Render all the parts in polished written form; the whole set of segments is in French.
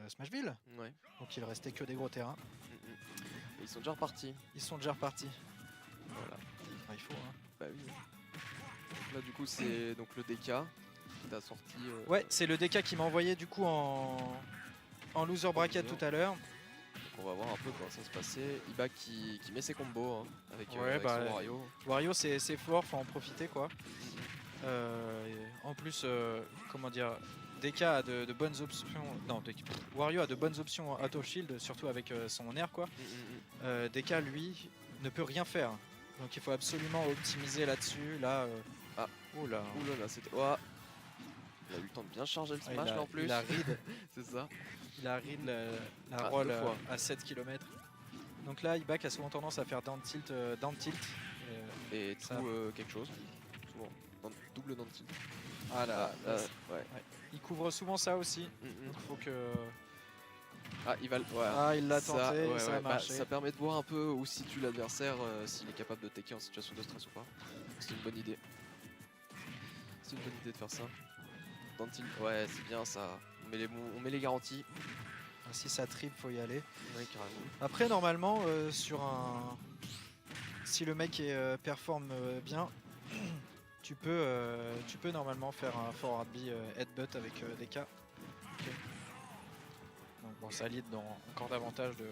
Smashville. Ouais. Donc il restait que des gros terrains. Et ils sont déjà repartis. Ils sont déjà repartis. Voilà. Bah, il faut. Hein. Bah oui. Donc là du coup c'est donc le DK qui t'a sorti. Ouais, c'est le DK qui m'a envoyé du coup en loser bracket tout à l'heure. Donc on va voir un peu comment ça se passait. Iba qui met ses combos hein, avec, Ouais, avec bah, son Wario. Wario c'est fort, faut en profiter quoi. En plus, comment dire, DK a de bonnes options. Non, Wario a de bonnes options out of shield, surtout avec son air quoi. DK lui ne peut rien faire. Donc il faut absolument optimiser là-dessus. Là, Ah, oula. Oulala, c'était. Oh. Il a eu le temps de bien charger le smash là en plus. Il a read. C'est ça. Il a read la roll à 7 km. Donc là, Ibak a souvent tendance à faire down tilt. Et ça... tout quelque chose. Souvent. Double down tilt. Ah là, ouais. Ouais. Il couvre souvent ça aussi. Donc faut que. Ah, il va. Ouais. Ah, il l'a tenté, ouais, ça a marché. Ça permet de voir un peu où situe l'adversaire, s'il est capable de taker en situation de stress ou pas. C'est une bonne idée. C'est une bonne idée de faire ça. Down tilt, ouais, c'est bien ça. On met les garanties. Si ça trip, faut y aller. Ouais, carrément. Après, normalement, sur un. Si le mec performe bien, tu peux normalement faire un forward B headbutt avec DK. Okay. Donc bon, ça lead dans encore davantage de.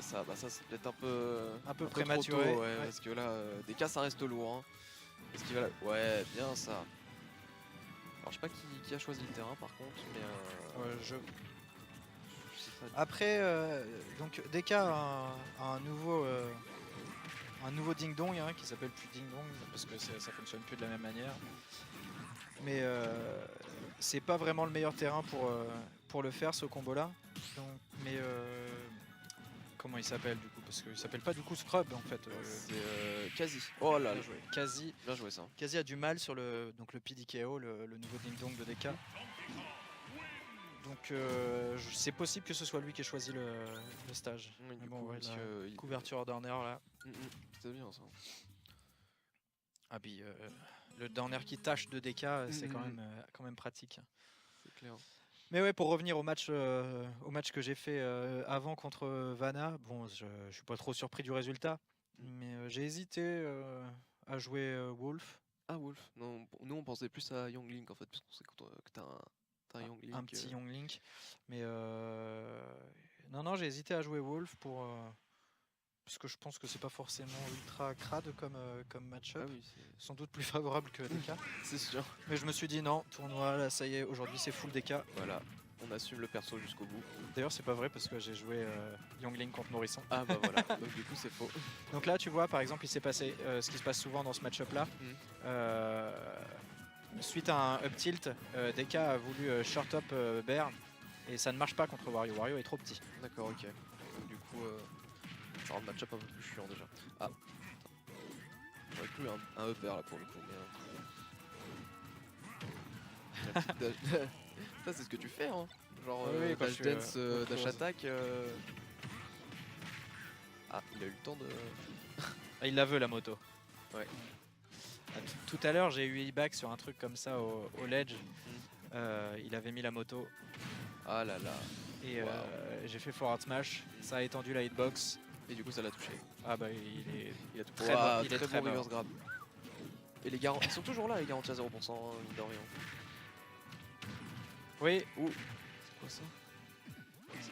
Ça c'est peut-être un peu prématuré. Trop tôt, ouais. Parce que là, DK ça reste lourd. Hein. Est-ce qu'il va là? Ouais, bien ça. Alors je sais pas qui a choisi le terrain par contre, mais je sais pas. Après, donc DK a un nouveau ding dong hein, qui s'appelle plus ding dong parce que ça fonctionne plus de la même manière. Mais c'est pas vraiment le meilleur terrain pour le faire ce combo là. Mais comment il s'appelle du coup? Parce qu'il s'appelle pas du coup Scrub en fait. C'est Kazi. Oh là là. Kazi. Bien joué ça. Kazi a du mal sur le PDKO, le nouveau ding dong de DK. Donc c'est possible que ce soit lui qui ait choisi le stage. Oui, mais bon, coup, ouais, couverture downer là. C'était bien ça. Ah puis le downer qui tâche de DK, c'est quand même pratique. C'est clair. Mais ouais, pour revenir au match que j'ai fait avant contre Vanna, bon, je suis pas trop surpris du résultat, mais j'ai hésité à jouer Wolf. Ah Wolf. Non, nous on pensait plus à Young Link en fait, parce qu'on sait que t'as un Young Link. Un petit Young Link. Mais non, j'ai hésité à jouer Wolf parce que je pense que c'est pas forcément ultra crade comme match-up. Ah oui, sans doute plus favorable que DK. C'est sûr. Mais je me suis dit non, tournoi, là ça y est, aujourd'hui c'est full DK. Voilà, on assume le perso jusqu'au bout. D'ailleurs c'est pas vrai parce que j'ai joué Young Link contre Nourrisson. Ah bah voilà, donc du coup c'est faux. Donc là tu vois par exemple il s'est passé ce qui se passe souvent dans ce match-up là. Suite à un up tilt, DK a voulu short up Bear et ça ne marche pas contre Wario. Wario est trop petit. D'accord, ok. Donc du coup ça rend le match-up un peu plus chiant déjà. Ah, j'aurais cru un upper là pour le coup, mais ça c'est ce que tu fais hein. Genre oui, dash dance, dash attack. Ah, il a eu le temps de... Ah, il la veut la moto. Ouais. Tout à l'heure j'ai eu Ibak sur un truc comme ça au ledge. Il avait mis la moto. Ah là là. Et j'ai fait forward smash, ça a étendu la hitbox. Et du coup ça l'a touché. Ah bah il a tout très bon, il est très bon reverse grab. Et les garanties, ils sont toujours là les garanties à 0% mine de rien. Oui. C'est quoi ça?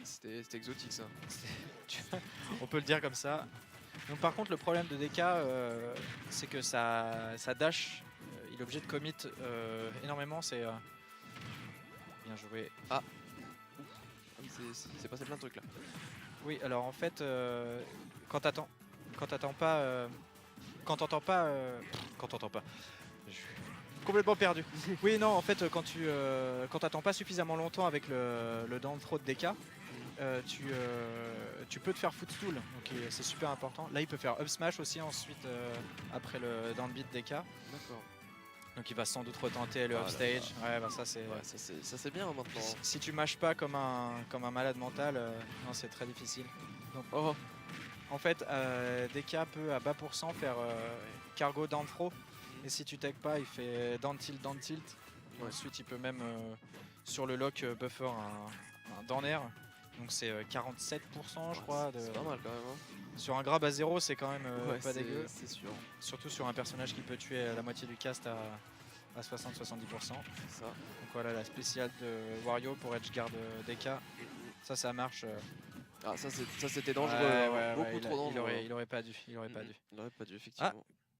C'était exotique ça. On peut le dire comme ça. Donc par contre le problème de DK c'est que ça dash, il est obligé de commit énormément, c'est bien joué. Ah c'est passé plein de trucs là. Oui alors en fait quand t'entends pas je suis complètement perdu. Oui non en fait quand t'attends pas suffisamment longtemps avec le down throw de DK, tu peux te faire footstool, donc c'est super important. Là il peut faire up smash aussi ensuite après le down beat DK. D'accord. Donc il va sans doute retenter le upstage. Ouais, bah ça c'est bien maintenant. Si tu mâches pas comme un malade mental, non c'est très difficile. Donc, en fait DK peut à bas pourcent faire cargo down throw. Et si tu tag pas, il fait down tilt. Ouais. Ensuite il peut même sur le lock buffer un Danner. Donc c'est 47% je crois. C'est pas mal quand même. Hein. Sur un grab à 0 c'est quand même Ouais, pas dégueu. C'est sûr. Surtout sur un personnage qui peut tuer la moitié du cast à 60-70%. C'est ça. Donc voilà la spéciale de Wario pour Edgeguard DK. Ça marche. Ah ça c'était dangereux, Ouais, beaucoup trop dangereux. Il aurait pas dû. Il aurait pas dû effectivement.